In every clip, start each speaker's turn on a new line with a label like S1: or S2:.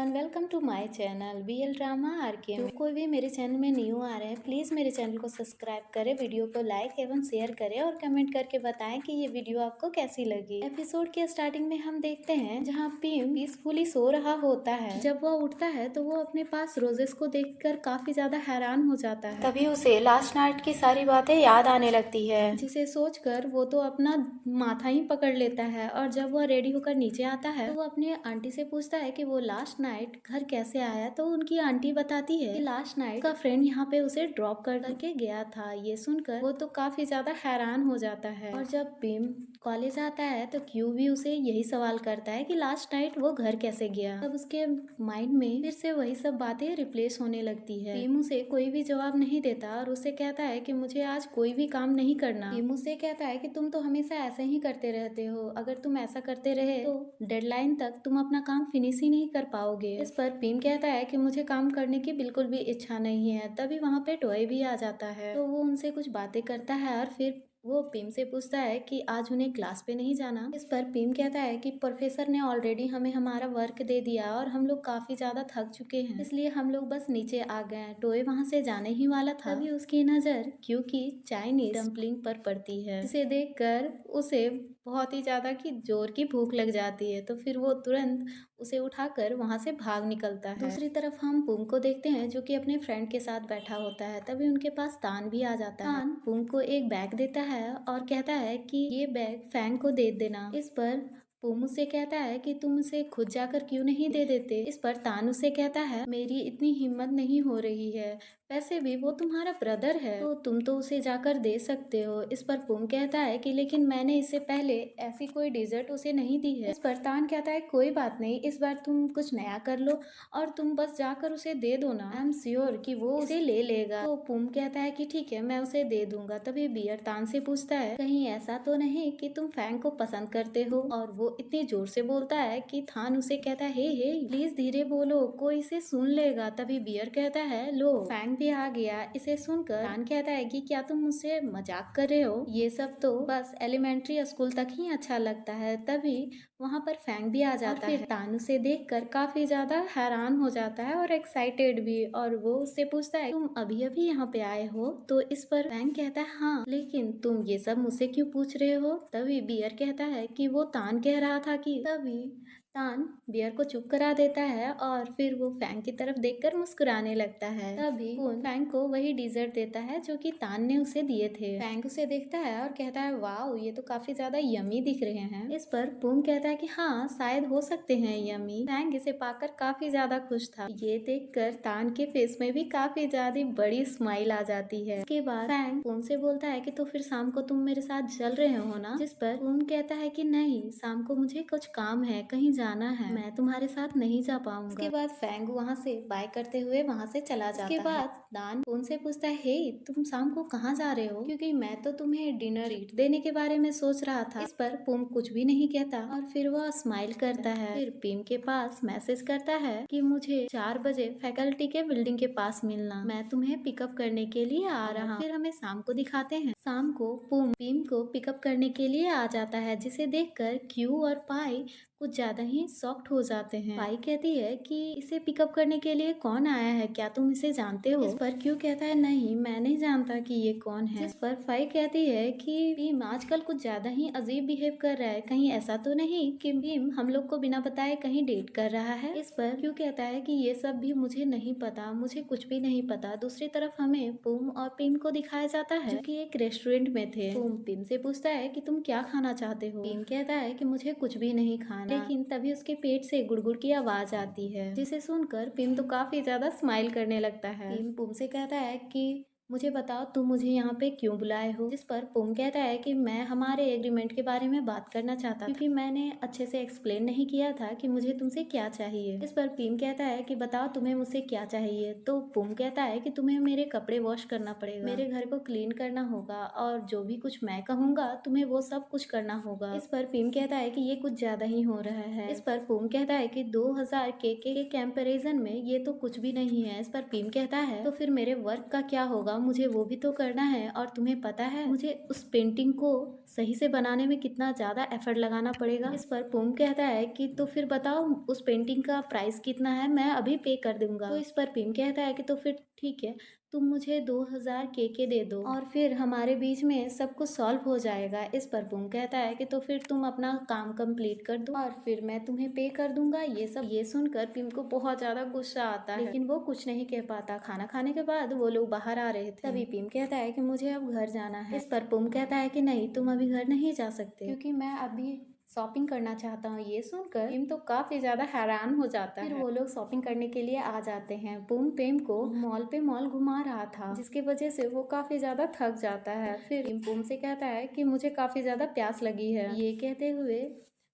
S1: Everyone, welcome to my channel BL drama RK. जो कोई भी मेरे चैनल में न्यू आ रहे हैं प्लीज़ मेरे चैनल को सब्सक्राइब करें, वीडियो को लाइक एवं शेयर करें और कमेंट करके बताएं कि ये वीडियो आपको कैसी लगी। एपिसोड के स्टार्टिंग में हम देखते हैं जहां पीम पीसफुली सो रहा होता है। जब वह उठता है तो वो अपने पास रोजेस को देखकर काफी ज्यादा हैरान हो जाता है। तभी उसे लास्ट नाइट की सारी बातें याद आने लगती है, जिसे सोचकर वो तो अपना माथा ही पकड़ लेता है। और जब वह रेडी होकर नीचे आता है तो वो अपने आंटी से पूछता है कि वो लास्ट नाइट घर कैसे आया। तो उनकी आंटी बताती है कि लास्ट नाइट का फ्रेंड यहाँ पे उसे ड्रॉप करके गया था। ये सुनकर वो तो काफी ज्यादा हैरान हो जाता है। और जब पीम कॉलेज आता है तो क्यू भी उसे यही सवाल करता है कि लास्ट नाइट वो घर कैसे गया। तब उसके माइंड में फिर से वही सब बातें रिप्लेस होने लगती है। पीम उसे कोई भी जवाब नहीं देता और उसे कहता है कि मुझे आज कोई भी काम नहीं करना। पीम उसे कहता है कि तुम तो हमेशा ऐसे ही करते रहते हो, अगर तुम ऐसा करते रहे तो डेडलाइन तक तुम अपना काम फिनिश ही नहीं कर पाओगे। इस पर पीम कहता है कि मुझे काम करने की बिल्कुल भी इच्छा नहीं है। तभी वहाँ पे टॉय भी आ जाता है तो वो उनसे कुछ बातें करता है और फिर वो पीम से पूछता है कि आज उन्हें क्लास पे नहीं जाना। इस पर पीम कहता है कि प्रोफेसर ने ऑलरेडी हमें हमारा वर्क दे दिया और हम लोग काफी ज्यादा थक चुके हैं, इसलिए हम लोग बस नीचे आ गए हैं। टोए वहाँ से जाने ही वाला था, तभी उसकी नजर क्योंकि चाइनीज डम्पलिंग पर पड़ती है, जिसे देखकर उसे बहुत ही ज्यादा की जोर की भूख लग जाती है। तो फिर वो तुरंत उसे उठाकर वहां से भाग निकलता है। दूसरी तरफ हम पुंग को देखते हैं जो कि अपने फ्रेंड के साथ बैठा होता है। तभी उनके पास तान भी आ जाता है। तान पुंग को एक बैग देता है और कहता है कि ये बैग फैंग को दे देना। इस पर पुंग उसे कहता है कि तुम उसे खुद जाकर क्यों नहीं दे देते। इस पर तान उसे कहता है मेरी इतनी हिम्मत नहीं हो रही है, वैसे भी वो तुम्हारा ब्रदर है तो तुम तो उसे जाकर दे सकते हो। इस पर पुंग कहता है कि लेकिन मैंने इससे पहले ऐसी कोई डिजर्ट उसे नहीं दी है। इस पर तान कहता है कोई बात नहीं, इस बार तुम कुछ नया कर लो और तुम बस जाकर उसे दे दो ना, आई एम श्योर कि वो उसे ले लेगा। तो पुंग कहता है कि ठीक है मैं उसे दे दूंगा। तभी बियर तान से पूछता है कहीं ऐसा तो नहीं कि तुम फैंग को पसंद करते हो। और वो इतनी जोर से बोलता है कि थान उसे कहता है हे प्लीज धीरे बोलो, कोई इसे सुन लेगा। तभी बियर कहता है लो फैंग भी आ गया। इसे सुनकर तान कहता है कि क्या तुम मुझसे मजाक कर रहे हो, ये सब तो बस एलिमेंट्री स्कूल तक ही अच्छा लगता है। तभी वहाँ पर फैंग भी आ जाता है। तान उसे देखकर काफी ज्यादा हैरान हो जाता है और एक्साइटेड भी, और वो उससे पूछता है तुम अभी अभी यहाँ पे आए हो। तो इस पर फैंग कहता है हाँ, लेकिन तुम ये सब मुझसे क्यों पूछ रहे हो। तभी बियर कहता है कि वो तान कह रहा था कि तभी तान बियर को चुप करा देता है और फिर वो फैंग की तरफ देखकर मुस्कुराने लगता है। तभी पुन फैंग को वही डिजर्ट देता है जो कि तान ने उसे दिए थे। फैंग उसे देखता है और कहता है वाओ ये तो काफी ज्यादा यमी दिख रहे हैं। इस पर पुन कहता है कि हाँ शायद हो सकते हैं यमी। फैंग इसे पाकर काफी ज्यादा खुश था। ये देखकर तान के फेस में भी काफी ज्यादा बड़ी स्माइल आ जाती है। इसके बाद फैंग पुन से बोलता है कि तो फिर शाम को तुम मेरे साथ चल रहे हो ना। जिस पर पुन कहता है कि नहीं, शाम को मुझे कुछ काम है, कहीं जाना है, मैं तुम्हारे साथ नहीं जा पाऊंगा। उसके बाद फैंग वहाँ से बाय करते हुए वहाँ से चला जाता है। उसके बाद दान पुन से पूछता है हे तुम शाम को कहाँ जा रहे हो, क्योंकि मैं तो तुम्हें डिनर ट्रीट देने के बारे में सोच रहा था। इस पर पुम कुछ भी नहीं कहता और फिर वह स्माइल करता है। फिर पीम के पास मैसेज करता है कि मुझे 4 बजे फैकल्टी के बिल्डिंग के पास मिलना, मैं तुम्हें पिकअप करने के लिए आ रहा। फिर हमें शाम को दिखाते हैं। शाम को पुम पीम को पिकअप करने के लिए आ जाता है, जिसे देखकर क्यू और पाई कुछ ज्यादा ही शॉक्ड हो जाते हैं। पाई कहती है कि इसे पिकअप करने के लिए कौन आया है, क्या तुम इसे जानते हो। इस पर क्यू कहता है नहीं मैं नहीं जानता कि ये कौन है। जिस पर पाई कहती है कि भीम आजकल कुछ ज्यादा ही अजीब बिहेव कर रहा है, कहीं ऐसा तो नहीं कि भीम हम लोग को बिना बताए कहीं डेट कर रहा है। इस पर क्यू कहता है कि ये सब भी मुझे नहीं पता, मुझे कुछ भी नहीं पता। दूसरी तरफ हमें पुम और पीम को दिखाया जाता है जो कि एक रेस्टोरेंट में थे। पुम पीम से पूछता है कि तुम क्या खाना चाहते हो। पीम कहता है कि मुझे कुछ भी नहीं खाना, लेकिन तभी उसके पेट से गुड़गुड़ की आवाज आती है, जिसे सुनकर पिम तो काफी ज्यादा स्माइल करने लगता है। पिम पुम से कहता है कि मुझे बताओ तुम मुझे यहाँ पे क्यों बुलाए हो। जिस पर पुम कहता है कि मैं हमारे एग्रीमेंट के बारे में बात करना चाहता था, क्योंकि मैंने अच्छे से एक्सप्लेन नहीं किया था कि मुझे तुमसे क्या चाहिए। इस पर पिम कहता है कि बताओ तुम्हें मुझसे क्या चाहिए। तो पुम कहता है कि तुम्हें मेरे कपड़े वॉश करना पड़ेगा, मेरे घर को क्लीन करना होगा और जो भी कुछ मैं कहूँगा तुम्हें वो सब कुछ करना होगा। इस पर पिम कहता है कि ये कुछ ज्यादा ही हो रहा है। इस पर पुम कहता है कि 2000 के कंपैरिजन में ये तो कुछ भी नहीं है। इस पर पिम कहता है तो फिर मेरे वर्क का क्या होगा, मुझे वो भी तो करना है और तुम्हें पता है मुझे उस पेंटिंग को सही से बनाने में कितना ज़्यादा एफर्ट लगाना पड़ेगा। इस पर पुम कहता है कि तो फिर बताओ उस पेंटिंग का प्राइस कितना है, मैं अभी पे कर दूंगा। तो इस पर पिम कहता है कि तो फिर ठीक है, तुम मुझे 2000 केके दे दो और फिर हमारे बीच में सब कुछ सॉल्व हो जाएगा। इस पर पुम कहता है कि तो फिर तुम अपना काम कंप्लीट कर दो और फिर मैं तुम्हें पे कर दूंगा। ये सुनकर पिम को बहुत ज्यादा गुस्सा आता है, लेकिन वो कुछ नहीं कह पाता। खाना खाने के बाद वो लोग बाहर आ रहे थे, तभी पिम कहता है कि मुझे अब घर जाना है। इस पर पुम कहता है कि नहीं, तुम अभी घर नहीं जा सकते क्योंकि मैं अभी शॉपिंग करना चाहता हूँ। ये सुनकर पिम तो काफी ज्यादा हैरान हो जाता है। फिर वो लोग शॉपिंग करने के लिए आ जाते हैं। पुम पिम को मॉल पे मॉल घुमा रहा था, जिसकी वजह से वो काफी ज्यादा थक जाता है। फिर पिम पुम से कहता है कि मुझे काफी ज्यादा प्यास लगी है। ये कहते हुए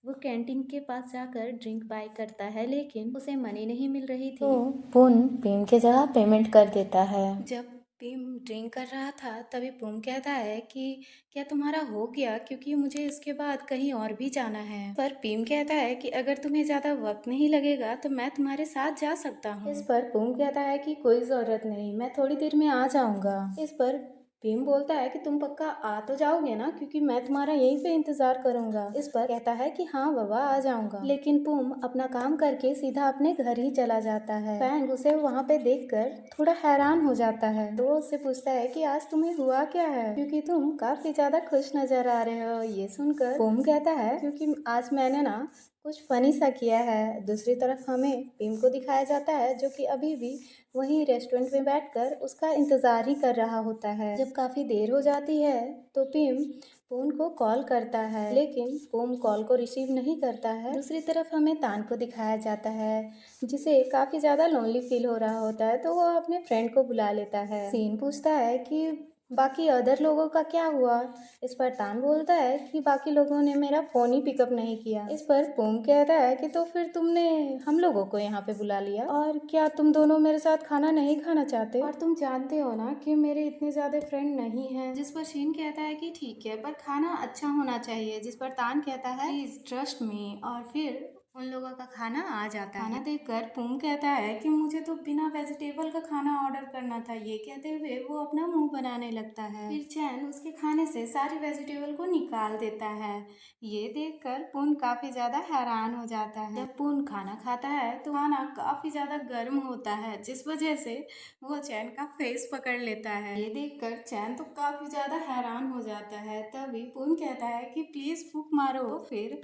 S1: वो कैंटीन के पास जाकर ड्रिंक बाय करता है, लेकिन उसे मनी नहीं मिल रही थी। तो पुन पिम के जगह पेमेंट कर देता है। जब पिम ड्रिंक कर रहा था तभी पुम कहता है कि क्या तुम्हारा हो गया, क्योंकि मुझे इसके बाद कहीं और भी जाना है। पर पिम कहता है कि अगर तुम्हें ज्यादा वक्त नहीं लगेगा तो मैं तुम्हारे साथ जा सकता हूँ। इस पर पुम कहता है कि कोई जरूरत नहीं, मैं थोड़ी देर में आ जाऊंगा। इस पर पिम बोलता है कि तुम पक्का आ तो जाओगे ना, क्योंकि मैं तुम्हारा यहीं पे इंतजार करूंगा। इस पर कहता है कि हाँ बाबा आ जाऊंगा। लेकिन पुम अपना काम करके सीधा अपने घर ही चला जाता है। फैंग उसे वहाँ पे देखकर थोड़ा हैरान हो जाता है। तो वो उससे पूछता है कि आज तुम्हें हुआ क्या है, क्योंकि तुम काफी ज्यादा खुश नजर आ रहे हो। ये सुनकर पुम कहता है क्योंकि आज मैंने ना कुछ फनी सा किया है। दूसरी तरफ हमें पिम को दिखाया जाता है जो कि अभी भी वहीं रेस्टोरेंट में बैठकर उसका इंतजार ही कर रहा होता है। जब काफी देर हो जाती है तो पिम पुम को कॉल करता है, लेकिन पुम कॉल को रिसीव नहीं करता है। दूसरी तरफ हमें तान को दिखाया जाता है जिसे काफी ज्यादा लोनली फील हो रहा होता है, तो वो अपने फ्रेंड को बुला लेता है। सीन पूछता है कि बाकी अदर लोगों का क्या हुआ। इस पर तान बोलता है कि बाकी लोगों ने मेरा फोन ही पिकअप नहीं किया। इस पर पुम कहता है कि तो फिर तुमने हम लोगों को यहाँ पे बुला लिया, और क्या तुम दोनों मेरे साथ खाना नहीं खाना चाहते, और तुम जानते हो ना कि मेरे इतने ज्यादा फ्रेंड नहीं हैं। जिस पर शीन कहता है कि ठीक है, पर खाना अच्छा होना चाहिए। जिस पर तान कहता है प्लीज ट्रस्ट मी, और फिर उन लोगों का खाना आ जाता है। खाना देखकर पुम कहता है कि मुझे तो बिना वेजिटेबल का खाना ऑर्डर करना था। ये कहते हुए वो अपना मुंह बनाने लगता है। फिर चैन उसके खाने से सारी वेजिटेबल को निकाल देता है। ये देखकर पुन काफी ज्यादा हैरान हो जाता है। जब पुन खाना खाता है तो खाना काफी ज्यादा गर्म होता है, जिस वजह से वो चैन का फेस पकड़ लेता है। ये देखकर चैन तो काफी ज्यादा हैरान हो जाता है। तभी पुन कहता है कि प्लीज फूक मारो। तो फिर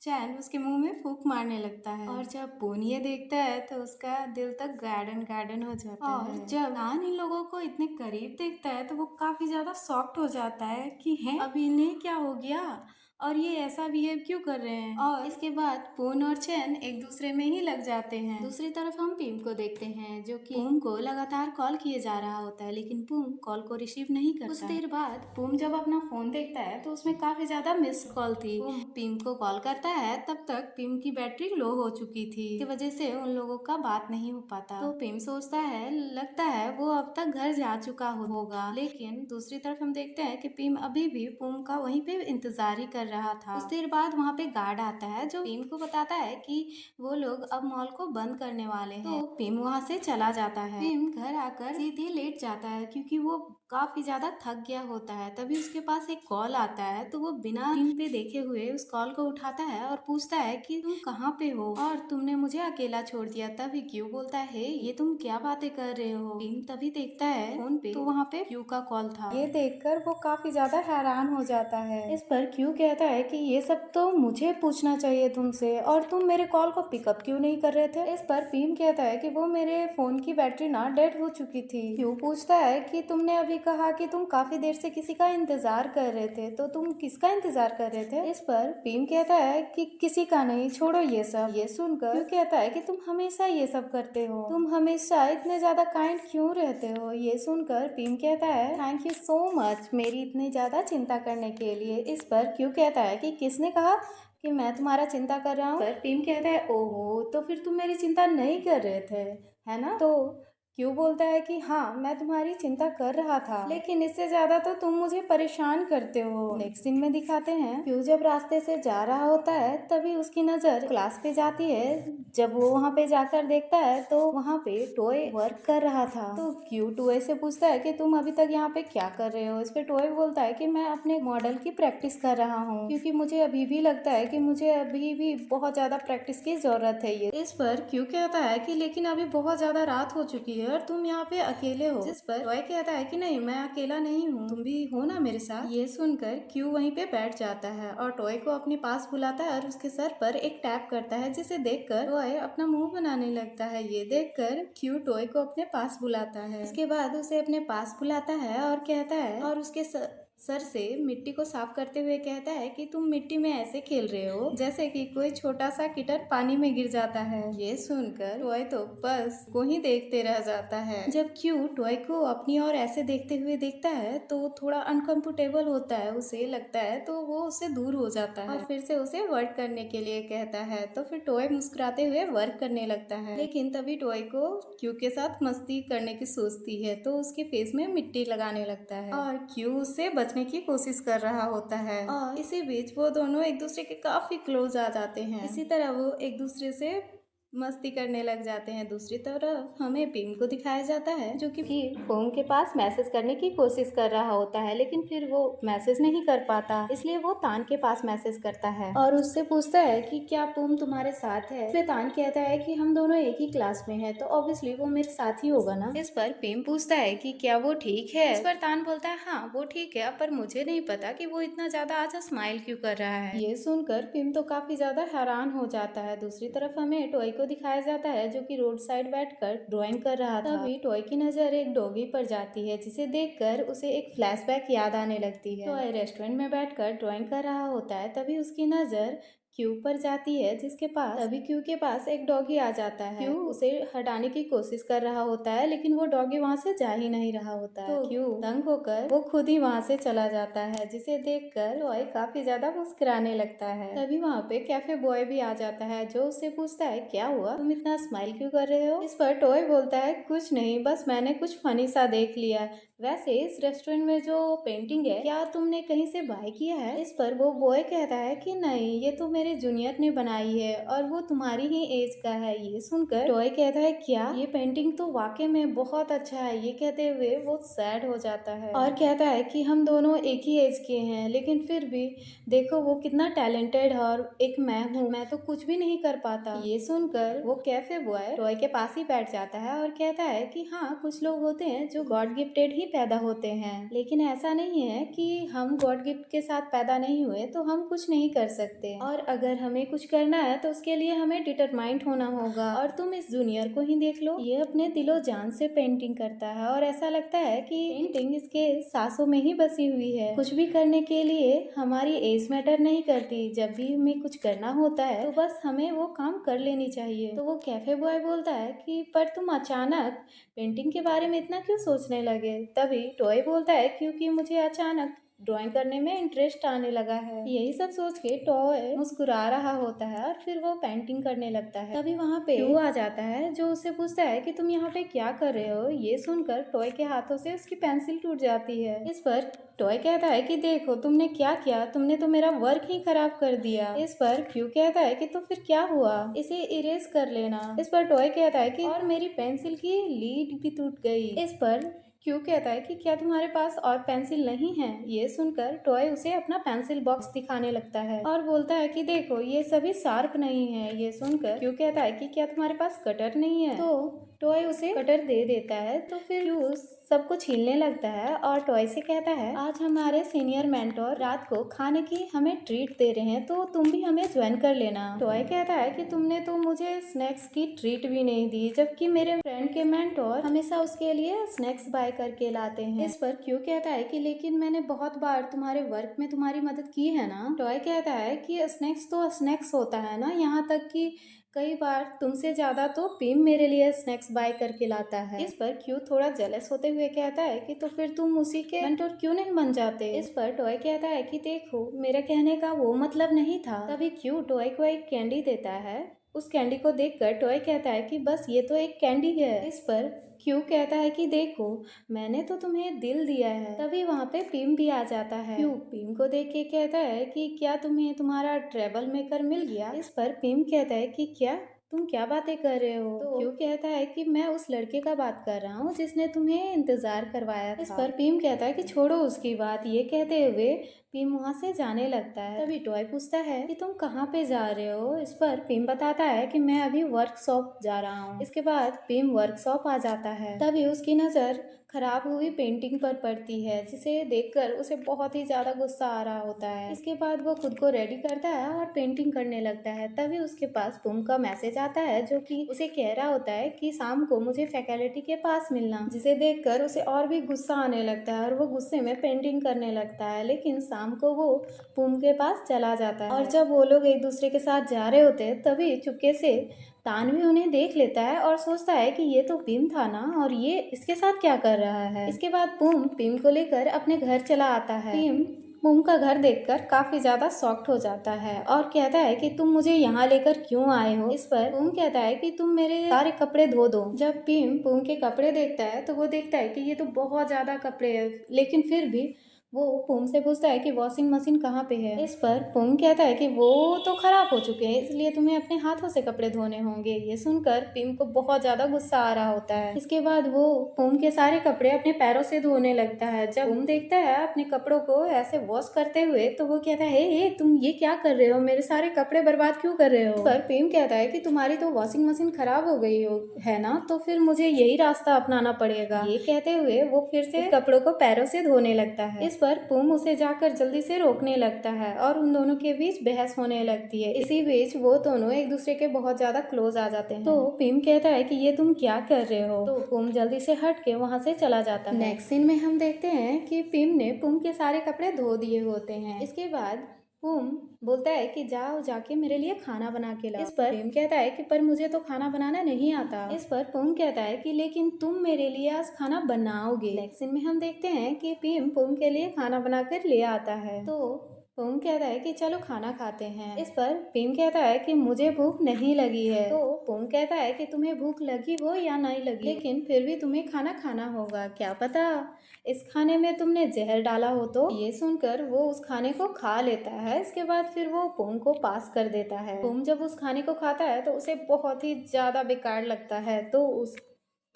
S1: चैन उसके मुंह में फूक मारने लगता है, और जब पून ये देखता है तो उसका दिल तक गार्डन गार्डन हो जाता है। और जब कान इन लोगों को इतने करीब देखता है तो वो काफी ज्यादा शॉक्ड हो जाता है कि है अब इन्हें क्या हो गया और ये ऐसा बिहेव क्यों कर रहे हैं। और इसके बाद पून और चैन एक दूसरे में ही लग जाते हैं। दूसरी तरफ हम पिम को देखते हैं जो कि पूम को लगातार कॉल किए जा रहा होता है, लेकिन पूम कॉल को रिसीव नहीं करता। कुछ देर बाद पूम जब अपना फोन देखता है तो उसमें काफी ज्यादा मिस कॉल थी। पूम पिम को कॉल करता है, तब तक पिम की बैटरी लो हो चुकी थी, इसकी वजह से उन लोगों का बात नहीं हो पाता। तो पिम सोचता है लगता है वो अब तक घर जा चुका होगा, लेकिन दूसरी तरफ हम देखते हैं कि पिम अभी भी पूम का वहीं पे इंतजार ही कर रहा था। कुछ देर बाद वहाँ पे गार्ड आता है जो पिम को बताता है कि वो लोग अब मॉल को बंद करने वाले हैं। तो पिम वहाँ से चला जाता है। पिम घर आकर सीधे लेट जाता है क्योंकि वो काफी ज्यादा थक गया होता है। तभी उसके पास एक कॉल आता है, तो वो बिना स्क्रीन पे देखे हुए उस कॉल को उठाता है और पूछता है कि तुम कहाँ पे हो और तुमने मुझे अकेला छोड़ दिया, तभी क्यों बोलता है ये तुम क्या बातें कर रहे हो। पिम तभी देखता है फोन पे तो वहाँ पे क्यू का कॉल था। ये देखकर वो काफी ज्यादा हैरान हो जाता है। इस पर क्यू कहता है कि ये सब तो मुझे पूछना चाहिए तुमसे, और तुम मेरे कॉल को पिकअप क्यों नहीं कर रहे थे। इस पर पिम कहता है कि वो मेरे फोन की बैटरी ना डेड हो चुकी थी। क्यू पूछता है कि तुमने अभी कहा कि तुम काफी देर से किसी का इंतजार कर रहे थे, तो तुम किसका इंतजार कर रहे थे। इस पर पिम कहता है कि किसी का नहीं, छोड़ो ये सब। ये सुनकर क्यू कहता है कि तुम हमेशा ये सब करते हो, तुम हमेशा इतने ज्यादा काइंड क्यों रहते हो। ये सुनकर पिम कहता है थैंक यू सो मच मेरी इतनी ज्यादा चिंता करने के लिए। इस पर क्यू कहता है कि किसने कहा कि मैं तुम्हारा चिंता कर रहा हूँ। पर पिम कहता है ओहो, तो फिर तुम मेरी चिंता नहीं कर रहे थे है ना। तो
S2: क्यों बोलता है कि हाँ, मैं तुम्हारी चिंता कर रहा था, लेकिन इससे ज्यादा तो तुम मुझे परेशान करते हो। नेक्स्ट सीन में दिखाते हैं क्यों जब रास्ते से जा रहा होता है तभी उसकी नजर क्लास पे जाती है। जब वो वहाँ पे जाकर देखता है तो वहाँ पे टॉय वर्क कर रहा था। तो क्यों टॉय से पूछता है कि तुम अभी तक यहाँ पे क्या कर रहे हो। इस पे टॉय बोलता है कि मैं अपने मॉडल की प्रैक्टिस कर रहा हूँ, क्योंकि मुझे अभी भी लगता है कि मुझे अभी भी बहुत ज्यादा प्रैक्टिस की जरूरत है। ये इस पर क्यों कहता है कि लेकिन अभी बहुत ज्यादा रात हो चुकी है और तुम यहाँ पे अकेले हो। जिस पर टॉय कहता है कि नहीं, मैं अकेला नहीं हूँ, तुम भी हो ना मेरे साथ। ये सुनकर क्यू वहीं पे बैठ जाता है और टॉय को अपने पास बुलाता है और उसके सर पर एक टैप करता है, जिसे देखकर टॉय अपना मुंह बनाने लगता है। ये देखकर क्यू टॉय को अपने पास बुलाता है। इसके बाद उसे अपने पास बुलाता है और कहता है और उसके सर से मिट्टी को साफ करते हुए कहता है कि तुम मिट्टी में ऐसे खेल रहे हो जैसे कि कोई छोटा सा किटर पानी में गिर जाता है। ये सुनकर टॉय तो बस को ही देखते रह जाता है। जब क्यू टॉय को अपनी ओर ऐसे देखते हुए देखता है तो थोड़ा अनकंफर्टेबल होता है, उसे लगता है, तो वो उससे दूर हो जाता है और फिर से उसे वर्क करने के लिए कहता है। तो फिर टॉय मुस्कुराते हुए वर्क करने लगता है, लेकिन तभी टॉय को क्यू के साथ मस्ती करने की सोचती है तो उसके फेस में मिट्टी लगाने लगता है और क्यू उससे बचने की कोशिश कर रहा होता है। और इसी बीच वो दोनों एक दूसरे के काफी क्लोज आ जाते हैं। इसी तरह वो एक दूसरे से मस्ती करने लग जाते हैं। दूसरी तरफ हमें पिम को दिखाया जाता है जो कि फोन के पास मैसेज करने की कोशिश कर रहा होता है, लेकिन फिर वो मैसेज नहीं कर पाता, इसलिए वो तान के पास मैसेज करता है और उससे पूछता है कि क्या पुम तुम्हारे साथ है। इसमें तान कहता है कि हम दोनों एक ही क्लास में हैं, तो ऑब्वियसली वो मेरे साथ ही होगा ना। इस पर पिम पूछता है कि क्या वो ठीक है। इस पर तान बोलता है हाँ वो ठीक है, पर मुझे नहीं पता कि वो इतना ज्यादा आज स्माइल क्यों कर रहा है। ये सुनकर पिम तो काफी ज्यादा हैरान हो जाता है। दूसरी तरफ हमें टॉय को दिखाया जाता है जो कि रोड साइड बैठकर ड्राइंग कर रहा था। तभी टॉय की नजर एक डॉगी पर जाती है, जिसे देखकर उसे एक फ्लैशबैक याद आने लगती है। टॉय रेस्टोरेंट में बैठकर ड्राइंग कर रहा होता है, तभी उसकी नजर क्यू पर जाती है, जिसके पास तभी क्यू के पास एक डॉगी आ जाता है। क्यू उसे हटाने की कोशिश कर रहा होता है, लेकिन वो डॉगी वहाँ से जा ही नहीं रहा होता है। तो क्यू तंग होकर वो खुद ही वहाँ से चला जाता है, जिसे देखकर टॉय काफी ज्यादा मुस्कुराने लगता है। तभी वहाँ पे कैफे बॉय भी आ जाता है, जो उससे पूछता है क्या हुआ, तुम इतना स्माइल क्यों कर रहे हो। इस पर टॉय बोलता है कुछ नहीं, बस मैंने कुछ फनी सा देख लिया। वैसे इस रेस्टोरेंट में जो पेंटिंग है क्या तुमने कहीं से बाय किया है। इस पर वो बॉय कहता है कि नहीं, ये तो मेरे जूनियर ने बनाई है और वो तुम्हारी ही एज का है। ये सुनकर टॉय कहता है क्या, ये पेंटिंग तो वाकई में बहुत अच्छा है। ये कहते हुए वो सैड हो जाता है और कहता है कि हम दोनों एक ही एज के हैं, लेकिन फिर भी देखो वो कितना टैलेंटेड है और एक मैं हूँ, मैं तो कुछ भी नहीं कर पाता। ये सुनकर वो कैफे बॉय टॉय के पास ही बैठ जाता है और कहता है कि हाँ, कुछ लोग होते हैं जो गॉड गिफ्टेड ही पैदा होते हैं, लेकिन ऐसा नहीं है कि हम गॉड गिफ्ट के साथ पैदा नहीं हुए तो हम कुछ नहीं कर सकते, और अगर हमें कुछ करना है तो उसके लिए हमें डिटरमाइंड होना होगा। और तुम इस जूनियर को ही देख लो, ये अपने दिलो जान से पेंटिंग करता है और ऐसा लगता है कि पेंटिंग इसके सांसों में ही बसी हुई है। कुछ भी करने के लिए हमारी एज मैटर नहीं करती, जब भी हमें कुछ करना होता है तो बस हमें वो काम कर लेनी चाहिए। तो वो कैफे बॉय बोलता है कि पर तुम अचानक पेंटिंग के बारे में इतना क्यों सोचने लगे। तभी टॉय बोलता है क्योंकि मुझे अचानक ड्राइंग करने में इंटरेस्ट आने लगा है। यही सब सोच के टॉय मुस्कुरा रहा होता है और फिर वो पेंटिंग करने लगता है। तभी वहाँ पे क्यू आ जाता है, जो उससे पूछता है कि तुम यहाँ पे क्या कर रहे हो। ये सुनकर टॉय के हाथों से उसकी पेंसिल टूट जाती है। इस पर टॉय कहता है कि देखो तुमने क्या किया, तुमने तो मेरा वर्क ही खराब कर दिया। इस पर क्यू कहता है कि तो फिर क्या हुआ, इसे इरेज कर लेना। इस पर टॉय कहता है कि और मेरी पेंसिल की लीड भी टूट गई। इस पर क्यू कहता है कि क्या तुम्हारे पास और पेंसिल नहीं है। ये सुनकर टॉय उसे अपना पेंसिल बॉक्स दिखाने लगता है और बोलता है कि देखो ये सभी शार्प नहीं है। ये सुनकर क्यू कहता है कि क्या तुम्हारे पास कटर नहीं है। तो टॉय उसे कटर दे देता है। तो फिर क्यू सबको छीलने लगता है और टॉय से कहता है आज हमारे सीनियर मेंटोर रात को खाने की हमें ट्रीट दे रहे हैं, तो तुम भी हमें ज्वाइन कर लेना। टॉय कहता है कि तुमने तो मुझे स्नैक्स की ट्रीट भी नहीं दी, जबकि मेरे फ्रेंड के मेंटोर हमेशा उसके लिए स्नैक्स बाय करके लाते हैं। इस पर क्यू कहता है कि लेकिन मैंने बहुत बार तुम्हारे वर्क में तुम्हारी मदद की है ना। टॉय कहता है कि स्नैक्स तो स्नैक्स होता है ना, यहाँ तक कि कई बार तुमसे ज्यादा तो पिम मेरे लिए स्नैक्स बाय करके लाता है। इस पर क्यू थोड़ा जेलस होते हुए कहता है कि तो फिर तुम उसी के मेंटोर क्यों नहीं बन जाते। इस पर टॉय कहता है कि देखो मेरा कहने का वो मतलब नहीं था। तभी क्यू टॉय को एक कैंडी देता है उस कैंडी को देखकर टॉय कहता है कि बस ये तो एक कैंडी है। इस पर क्यू कहता है कि देखो, मैंने तो तुम्हें दिल दिया है। तभी वहाँ पे पिम भी आ जाता है। क्यू पिम को देख के कहता है कि क्या तुम्हें तुम्हारा ट्रेवल मेकर मिल गया? इस पर पिम कहता है कि क्या, तुम क्या बातें कर रहे हो? तो क्यू कहता है कि मैं उस लड़के का बात कर रहा हूँ जिसने तुम्हें इंतजार करवाया था। इस पर पिम कहता है कि छोड़ो उसकी बात। ये कहते हुए पिम वहाँ से जाने लगता है। तभी टॉय पूछता है कि तुम कहाँ पे जा रहे हो? इस पर पिम बताता है कि मैं अभी वर्कशॉप जा रहा हूँ। इसके बाद पिम वर्कशॉप आ जाता है। तभी उसकी नजर खराब हुई पेंटिंग पर पड़ती है, जिसे देखकर उसे बहुत ही ज्यादा गुस्सा आ रहा होता है। इसके बाद वो खुद को रेडी करता है और पेंटिंग करने लगता है। तभी उसके पास पुम का मैसेज आता है जो कि उसे कह रहा होता है कि शाम को मुझे फैकल्टी के पास मिलना, जिसे देखकर उसे और भी गुस्सा आने लगता है और वो गुस्से में पेंटिंग करने लगता है। लेकिन शाम को वो पुम के पास चला जाता है और जब वो लोग एक दूसरे के साथ जा रहे होते हैं तभी चुपके से तानवी उन्हें देख लेता है और सोचता है कि ये तो पिम था ना, और ये इसके साथ क्या कर रहा है। इसके बाद पुम पिम को लेकर अपने घर चला आता है। पिम पुम का घर देखकर काफी ज्यादा शॉक्ड हो जाता है और कहता है कि तुम मुझे यहाँ लेकर क्यों आए हो? इस पर पुम कहता है कि तुम मेरे सारे कपड़े धो दो। जब पिम पुम के कपड़े देखता है तो वो देखता है कि ये तो बहुत ज्यादा कपड़े हैं, लेकिन फिर भी वो पुम से पूछता है कि वॉशिंग मशीन कहाँ पे है। इस पर पुम कहता है कि वो तो खराब हो चुके हैं, इसलिए तुम्हें अपने हाथों से कपड़े धोने होंगे। ये सुनकर पिम को बहुत ज्यादा गुस्सा आ रहा होता है। इसके बाद वो पुम के सारे कपड़े अपने पैरों से धोने लगता है। जब पुम देखता है अपने कपड़ों को ऐसे वॉश करते हुए तो वो कहता है, हे तुम ये क्या कर रहे हो? मेरे सारे कपड़े बर्बाद क्यों कर रहे हो? पर पिम कहता है कि तुम्हारी तो वॉशिंग मशीन खराब हो गई हो है ना, तो फिर मुझे यही रास्ता अपनाना पड़ेगा। ये कहते हुए वो फिर से कपड़ों को पैरों से धोने लगता है। इस पर पुम उसे जाकर जल्दी से रोकने लगता है और उन दोनों के बीच बहस होने लगती है। इसी बीच वो दोनों एक दूसरे के बहुत ज्यादा क्लोज आ जाते हैं। तो पिम कहता है कि ये तुम क्या कर रहे हो? तो पुम जल्दी से हट के वहाँ से चला जाता है। नेक्स्ट सीन में हम देखते हैं कि पिम ने पुम के सारे कपड़े धो दिए होते हैं। इसके बाद पुम बोलता है कि जाओ जाके मेरे लिए खाना बना के लाओ। इस पर पिम कहता है कि पर मुझे तो खाना बनाना नहीं आता। इस पर पुम कहता है कि लेकिन तुम मेरे लिए आज खाना बनाओगे। नेक्स्ट सीन में हम देखते हैं कि पिम पुम के लिए खाना बनाकर ले आता है। तो पुम कहता है कि चलो खाना खाते हैं। इस पर पिम कहता है कि मुझे भूख नहीं लगी है। तो पुम कहता है कि तुम्हें भूख लगी हो या नहीं लगी, लेकिन फिर भी तुम्हें खाना खाना होगा। क्या पता इस खाने में तुमने जहर डाला हो। तो ये सुनकर वो उस खाने को खा लेता है। इसके बाद फिर वो पुम को पास कर देता है। पुम जब उस खाने को खाता है तो उसे बहुत ही ज्यादा बेकार लगता है। तो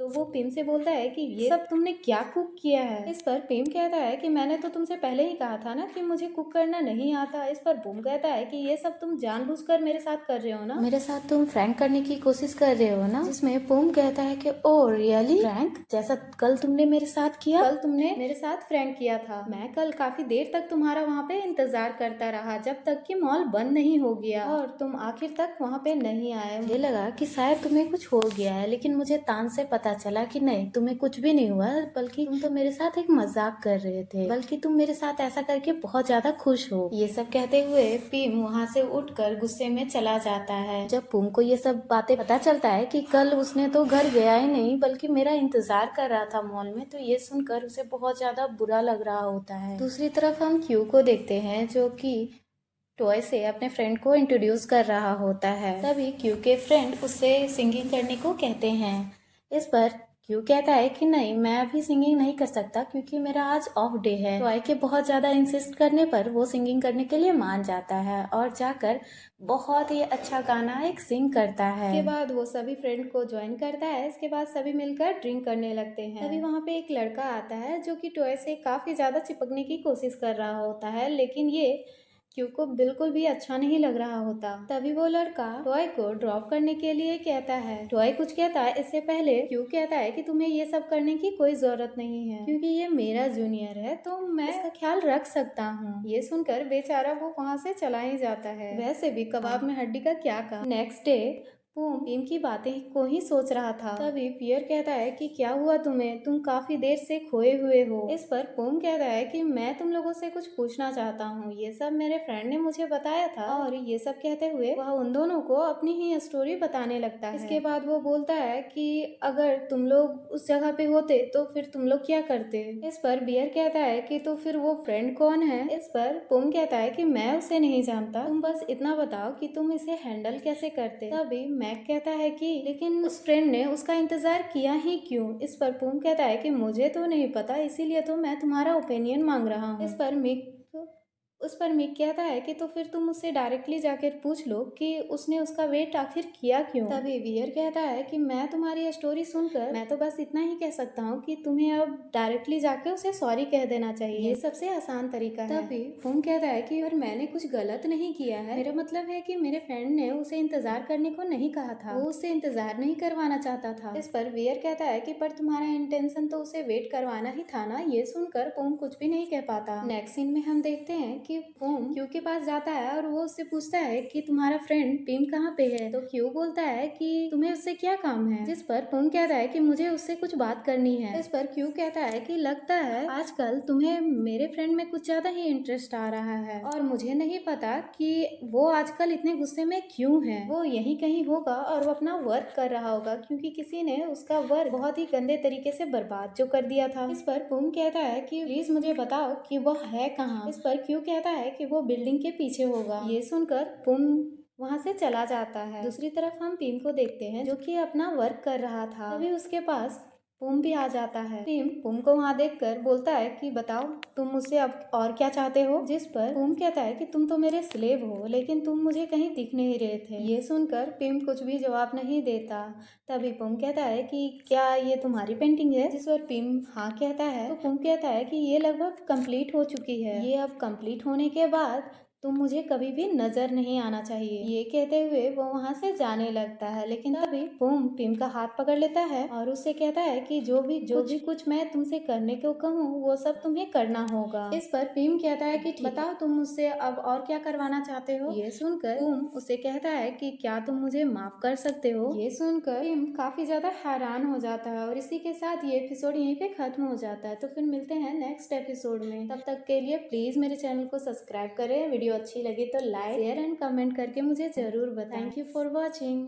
S2: वो पिम से बोलता है कि ये सब तुमने क्या कुक किया है? इस पर पिम कहता है कि मैंने तो तुमसे पहले ही कहा था ना कि मुझे कुक करना नहीं आता। इस पर पुम कहता है कि ये सब तुम जानबूझकर मेरे साथ कर रहे हो ना, मेरे साथ तुम फ्रैंक करने की कोशिश कर रहे हो ना। जिसमें पुम कहता है कि ओ रियली फ्रैंक, जैसा कल तुमने मेरे साथ किया। कल तुमने मेरे साथ फ्रैंक किया था। मैं कल काफी देर तक तुम्हारा वहाँ पे इंतजार करता रहा जब तक कि मॉल बंद नहीं हो गया और तुम आखिर तक वहाँ पे नहीं आए। मुझे लगा कि शायद तुम्हें कुछ हो गया है, लेकिन मुझे तान से पता चला कि नहीं, तुम्हें कुछ भी नहीं हुआ, बल्कि तुम तो मेरे साथ एक मजाक कर रहे थे, बल्कि तुम मेरे साथ ऐसा करके बहुत ज्यादा खुश हो। ये सब कहते हुए पिम वहाँ से उठकर गुस्से में चला जाता है। जब पुम को ये सब बातें पता चलता है कि कल उसने तो घर गया ही नहीं बल्कि मेरा इंतजार कर रहा था मॉल में, तो ये सुनकर उसे बहुत ज्यादा बुरा लग रहा होता है। दूसरी तरफ हम क्यू को देखते हैं जो कि टॉय से अपने फ्रेंड को इंट्रोड्यूस कर रहा होता है। तभी क्यू के फ्रेंड उससे सिंगिंग करने को कहते हैं। इस पर क्यू कहता है कि नहीं, मैं अभी सिंगिंग नहीं कर सकता क्योंकि मेरा आज ऑफ डे है। टॉय के बहुत ज्यादा इंसिस्ट करने पर वो सिंगिंग करने के लिए मान जाता है और जाकर बहुत ही अच्छा गाना एक सिंग करता है। इसके बाद वो सभी फ्रेंड को ज्वाइन करता है। इसके बाद सभी मिलकर ड्रिंक करने लगते हैं। तभी वहाँ पे एक लड़का आता है जो कि टॉय से काफी ज्यादा चिपकने की कोशिश कर रहा होता है, लेकिन ये क्यू को बिल्कुल भी अच्छा नहीं लग रहा होता। तभी वो लड़का टॉय को ड्रॉप करने के लिए कहता है। टॉय कुछ कहता है इससे पहले क्यू कहता है कि तुम्हें ये सब करने की कोई जरूरत नहीं है क्योंकि ये मेरा जूनियर है, तो मैं इसका ख्याल रख सकता हूँ। ये सुनकर बेचारा वो वहाँ से चला ही जाता है। वैसे भी कबाब में हड्डी का क्या काम। नेक्स्ट डे पूम पीम की बातें को ही सोच रहा था। तभी पियर कहता है कि क्या हुआ तुम्हें, तुम काफी देर से खोए हुए हो। इस पर पूम कहता है कि मैं तुम लोगों से कुछ पूछना चाहता हूँ, ये सब मेरे फ्रेंड ने मुझे बताया था। और ये सब कहते हुए वह उन दोनों को अपनी ही स्टोरी बताने लगता है। इसके बाद वो बोलता है कि अगर तुम लोग उस जगह पे होते तो फिर तुम लोग क्या करते। इस पर बियर कहता है कि तो फिर वो फ्रेंड कौन है। इस पर पूम कहता है कि मैं उसे नहीं जानता, तुम बस इतना बताओ कि तुम इसे हैंडल कैसे करते। तभी मैक कहता है कि लेकिन उस फ्रेंड ने उसका इंतजार किया ही क्यों। इस पर पूम कहता है कि मुझे तो नहीं पता, इसीलिए तो मैं तुम्हारा ओपिनियन मांग रहा हूँ। उस पर मिक कहता है कि तो फिर तुम उससे डायरेक्टली जाकर पूछ लो कि उसने उसका वेट आखिर किया क्यों। तभी वियर कहता है कि मैं तुम्हारी स्टोरी सुनकर मैं तो बस इतना ही कह सकता हूँ कि तुम्हें अब डायरेक्टली जाके उसे सॉरी कह देना चाहिए, ये सबसे आसान तरीका है। तभी पूम कहता है कि और मैंने कुछ गलत नहीं किया है, मेरा मतलब है कि मेरे फ्रेंड ने उसे इंतजार करने को नहीं कहा था, वो उससे इंतजार नहीं करवाना चाहता था। इस पर वियर कहता है कि पर तुम्हारा इंटेंशन तो उसे वेट करवाना ही था ना। ये सुनकर पूम कुछ भी नहीं कह पाता। नेक्स्ट सीन में हम देखते हैं कि पूम क्यू के पास जाता है और वो उससे पूछता है कि तुम्हारा फ्रेंड पीम कहाँ पे है। तो क्यू बोलता है कि तुम्हें उससे क्या काम है। जिस पर पूम कहता है कि मुझे उससे कुछ बात करनी है। इस पर क्यू कहता है कि लगता है आजकल तुम्हें मेरे फ्रेंड में कुछ ज्यादा ही इंटरेस्ट आ रहा है और मुझे नहीं पता कि वो आजकल इतने गुस्से में क्यों है। वो यहीं कहीं होगा और वो अपना वर्क कर रहा होगा क्योंकि किसी ने उसका वर्क बहुत ही गंदे तरीके से बर्बाद जो कर दिया था। इस पर पूम कहता है कि प्लीज मुझे बताओ कि वो है कहाँ। इस पर क्यू कहता है कि वो बिल्डिंग के पीछे होगा। ये सुनकर पूम वहाँ से चला जाता है। दूसरी तरफ हम पीम को देखते हैं जो कि अपना वर्क कर रहा था। तभी उसके पास पूम भी आ जाता है। पीम पूम को वहाँ देखकर बोलता है कि बताओ तुम मुझसे अब और क्या चाहते हो। जिस पर पूम कहता है कि तुम तो मेरे स्लेव हो लेकिन तुम मुझे कहीं दिख नहीं रहे थे। ये सुनकर पीम कुछ भी जवाब नहीं देता। तभी पूम कहता है कि क्या ये तुम्हारी पेंटिंग है। जिस पर पीम हाँ कहता है। तो पूम कहता है कि ये लगभग कंप्लीट हो चुकी है, ये अब कंप्लीट होने के बाद तुम मुझे कभी भी नजर नहीं आना चाहिए। ये कहते हुए वो वहाँ से जाने लगता है। लेकिन तभी पूम पीम का हाथ पकड़ लेता है और उससे कहता है कि जो भी कुछ मैं तुमसे करने को कहूँ वो सब तुम्हें करना होगा। इस पर पीम कहता है कि बताओ तुम मुझसे अब और क्या करवाना चाहते हो। ये सुनकर पूम उसे कहता है कि क्या तुम मुझे माफ कर सकते हो। ये सुनकर पीम काफी ज्यादा हैरान हो जाता है और इसी के साथ ये एपिसोड यहीं पे खत्म हो जाता है। तो फिर मिलते हैं नेक्स्ट एपिसोड में। तब तक के लिए प्लीज मेरे चैनल को सब्सक्राइब करें, वीडियो अच्छी लगी तो लाइक शेयर एंड कमेंट करके मुझे जरूर बताएं। Thank you for watching.